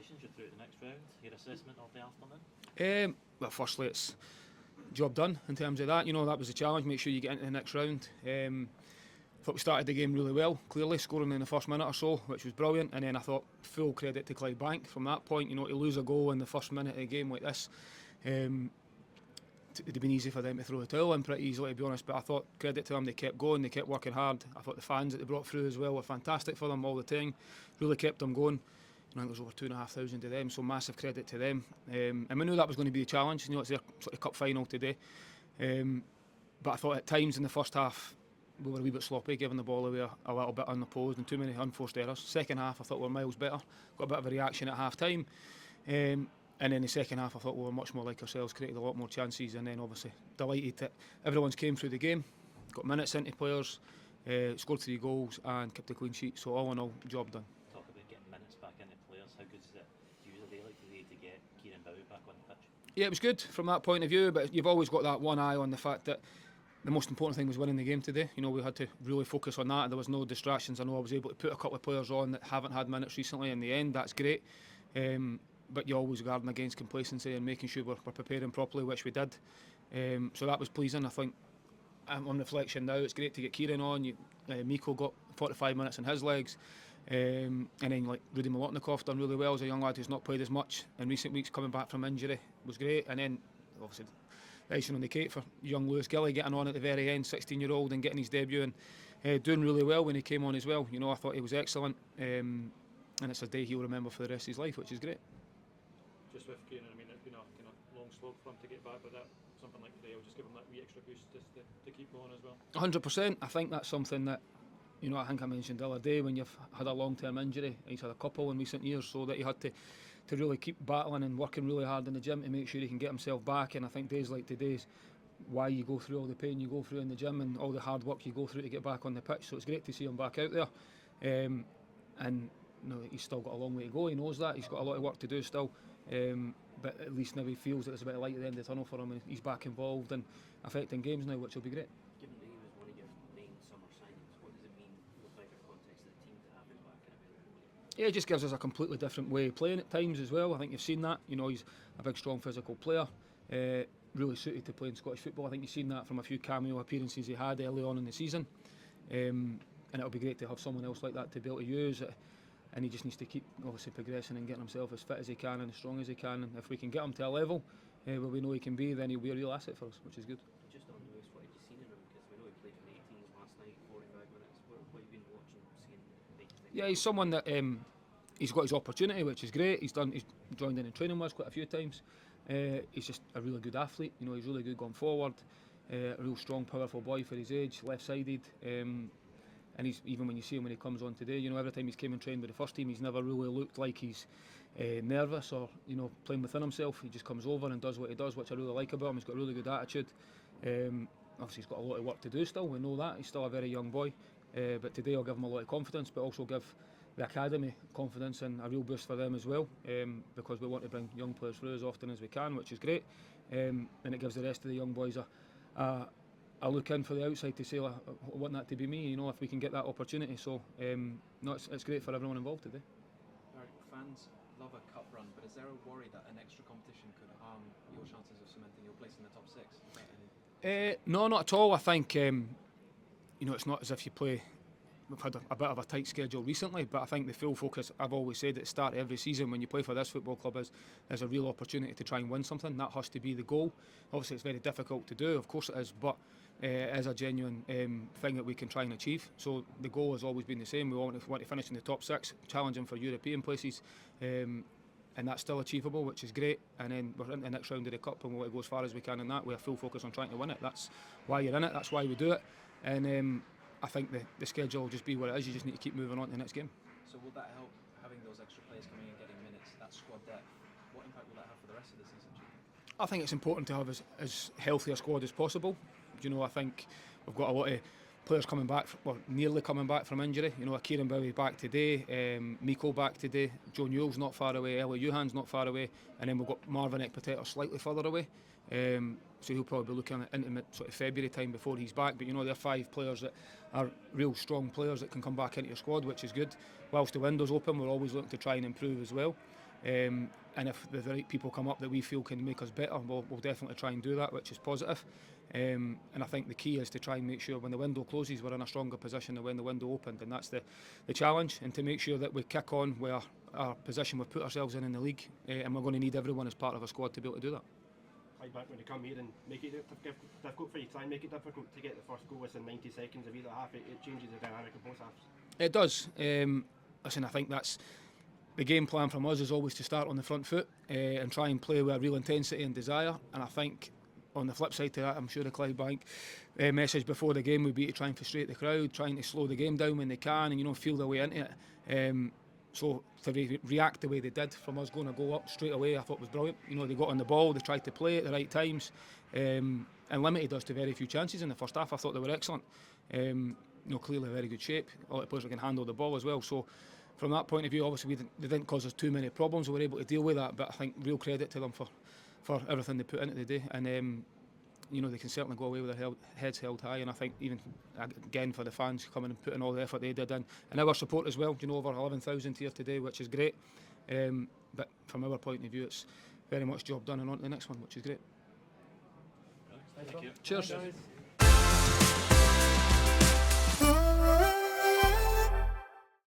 congratulations, you're through to the next round. Your assessment of the afternoon? Well, firstly, it's job done in terms of that. You know, that was the challenge, make sure you get into the next round. Thought we started the game really well, clearly, scoring in the first minute or so, which was brilliant. And then I thought, full credit to Clydebank from that point. You know, to lose a goal in the first minute of a game like this, it'd have been easy for them to throw the towel in pretty easily, to be honest. But I thought, credit to them, they kept going, they kept working hard. I thought the fans that they brought through as well were fantastic for them all the time, really kept them going. I think there was over 2,500 of them, so massive credit to them. And we knew that was going to be a challenge. You know, it's their sort of cup final today. But I thought at times in the first half we were a wee bit sloppy, giving the ball away a little bit unopposed and too many unforced errors. Second half I thought we were miles better, got a bit of a reaction at half time. And then the second half I thought we were much more like ourselves, created a lot more chances, and then obviously delighted that everyone's came through the game, got minutes into players, scored 3 goals and kept a clean sheet. So all in all, job done. Talk about getting minutes back into players. How good is it usually like today to get Kieran Buwi back on the pitch? Yeah, it was good from that point of view, but you've always got that one eye on the fact that the most important thing was winning the game today. You know, we had to really focus on that. There was no distractions. I know I was able to put a couple of players on that haven't had minutes recently in the end. That's great. But you're always guarding against complacency and making sure we're preparing properly, which we did. So that was pleasing. I think on reflection now, it's great to get Kieran on. Miko got 45 minutes in his legs. And then like Rudy Molotnikov done really well as a young lad who's not played as much in recent weeks, coming back from injury, was great. And then obviously icing on the cake for young Leis Gilly getting on at the very end, 16-year-old, and getting his debut and doing really well when he came on as well. You know, I thought he was excellent, and it's a day he'll remember for the rest of his life, which is great. Just with Kieran, I mean, it's been a kind of long slog for him to get back, but that something like today will just give him that wee extra boost just to keep going as well. 100%. I think that's something that, you know, I think I mentioned the other day, when you've had a long-term injury, he's had a couple in recent years, so that he had to really keep battling and working really hard in the gym to make sure he can get himself back. And I think days like today's why you go through all the pain you go through in the gym and all the hard work you go through to get back on the pitch. So it's great to see him back out there. And you know, he's still got a long way to go, he knows that, he's got a lot of work to do still. But at least now he feels that there's a bit of light at the end of the tunnel for him, and he's back involved and affecting games now, which will be great. Given that he was one of your main summer signings, what does it mean in the wider context of the team to have him back and available? Yeah, it just gives us a completely different way of playing at times as well. I think you've seen that. You know, he's a big, strong, physical player, really suited to playing Scottish football. I think you've seen that from a few cameo appearances he had early on in the season. And it'll be great to have someone else like that to be able to use it. And he just needs to keep obviously progressing and getting himself as fit as he can and as strong as he can. And if we can get him to a level where we know he can be, then he'll be a real asset for us, which is good. Just on Lewis, what have you seen in him? Because we know he played for the 18s last night, 45 minutes. What have you been watching, seeing? Yeah, he's someone that he's got his opportunity, which is great. He's joined in training with us quite a few times. He's just a really good athlete. You know, he's really good going forward. A real strong, powerful boy for his age, left-sided. And he's, even when you see him when he comes on today, you know, every time he's came and trained with the first team, he's never really looked like he's nervous or, you know, playing within himself. He just comes over and does what he does, which I really like about him. He's got a really good attitude. Obviously he's got a lot of work to do still, we know that. He's still a very young boy. But today I'll give him a lot of confidence, but also give the academy confidence and a real boost for them as well, because we want to bring young players through as often as we can, which is great. And it gives the rest of the young boys I look in for the outside to say, I want that to be me, you know, if we can get that opportunity. So, no, it's great for everyone involved today. Eric, fans love a cup run, but is there a worry that an extra competition could harm your chances of cementing your place in the top 6? No, not at all. I think, you know, it's not as if you play. We've had a bit of a tight schedule recently, but I think the full focus, I've always said at the start of every season when you play for this football club, is a real opportunity to try and win something. That has to be the goal. Obviously it's very difficult to do, of course it is, but it is a genuine thing that we can try and achieve. So the goal has always been the same. We want to finish in the top 6, challenging for European places, and that's still achievable, which is great. And then we're in the next round of the cup and we want to go as far as we can in that. We have full focus on trying to win it. That's why you're in it, that's why we do it. And I think the schedule will just be what it is. You just need to keep moving on to the next game. So will that help, having those extra players coming in, getting minutes, that squad depth? What impact will that have for the rest of the season, do you think? I think it's important to have as healthy a squad as possible. You know, I think we've got a lot of players coming back, nearly coming back from injury. You know, Kieran Buwi back today, Miko back today, Joe Newell's not far away, Ellie Johan's not far away, and then we've got Marvin Ekpateter slightly further away. So he'll probably be looking at into sort of February time before he's back. But you know, there are 5 players that are real strong players that can come back into your squad, which is good. Whilst the window's open, we're always looking to try and improve as well. And if the right people come up that we feel can make us better, we'll definitely try and do that, which is positive. And I think the key is to try and make sure when the window closes we're in a stronger position than when the window opened, and that's the challenge, and to make sure that we kick on with our position we've put ourselves in the league, and we're going to need everyone as part of a squad to be able to do that. Clydebank, when they come here and make it difficult for you, try and make it difficult to get the first goal within 90 seconds of either half, it changes the dynamic of both halves. It does. Listen, I think that's the game plan from us, is always to start on the front foot and try and play with a real intensity and desire. And I think on the flip side to that, I'm sure the Clydebank message before the game would be to try and frustrate the crowd, trying to slow the game down when they can, and feel their way into it. So to react the way they did from us going to go up straight away, I thought was brilliant. They got on the ball, they tried to play at the right times, and limited us to very few chances in the first half. I thought they were excellent. Clearly very good shape. All the players can handle the ball as well. So from that point of view, obviously they didn't cause us too many problems. We were able to deal with that. But I think real credit to them for everything they put into the day. And they can certainly go away with their heads held high. And I think even again for the fans coming and putting all the effort they did in, and our support as well. Over 11,000 here today, which is great. But from our point of view, it's very much job done and on to the next one, which is great. Thank you. Cheers. Thanks.